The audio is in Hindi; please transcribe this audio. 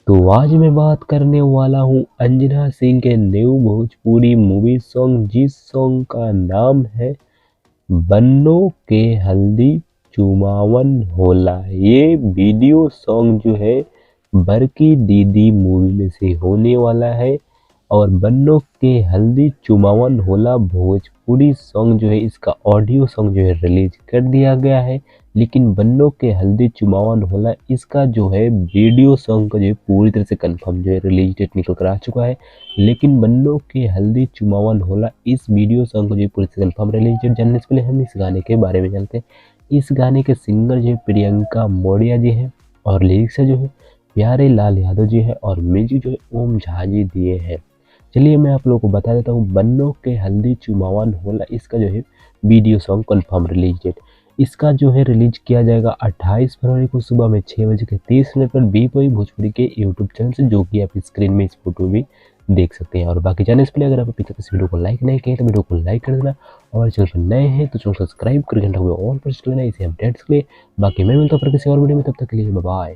तो आज मैं बात करने वाला हूँ अंजना सिंह के न्यू भोजपुरी मूवी सॉन्ग, जिस सॉन्ग का नाम है बन्नो के हल्दी चुमावन होला। ये वीडियो सॉन्ग जो है बरकी दीदी मूवी में से होने वाला है और बन्नो के हल्दी चुमावन होला भोजपुरी सॉन्ग जो है, इसका ऑडियो सॉन्ग जो है रिलीज कर दिया गया है। लेकिन बन्नो के हल्दी चुमावन होला इसका जो है वीडियो सॉन्ग का जो है पूरी तरह से कंफर्म जो है रिलीज डेट निकल कर आ चुका है। लेकिन बन्नो के हल्दी चुमावन होला इस वीडियो सॉन्ग का जो है पूरी तरह से कंफर्म रिलीज डेट जानने से पहले हम इस गाने के बारे में जानते हैं। इस गाने के सिंगर जो है प्रियंका मौर्य जी हैं और लिरिक्स जो है प्यारे लाल यादव जी है और म्यूजिक जो है ओम झा जी दिए हैं। चलिए मैं आप लोगों को बता देता हूँ बन्नो के हल्दी चुमावन होला इसका जो है video song confirm release date. इसका जो है रिलीज किया जाएगा 28 फरवरी को सुबह में 6:30 पर बी पॉइंट भोजपुरी के यूट्यूब चैनल से, जो कि आप स्क्रीन में इस फोटो भी देख सकते हैं। और बाकी जाने से पहले अगर आप अभी तक इस वीडियो को लाइक नहीं किए तो वीडियो को लाइक कर देना और चैनल पर नए हैं तो चैनल सब्सक्राइब कर घंटा हुए ऑल पर लेना इसे अपडेट्स के लिए। बाकी मैं मिलता हूँ किसी और वीडियो में, तब तक के लिए बाय बाय।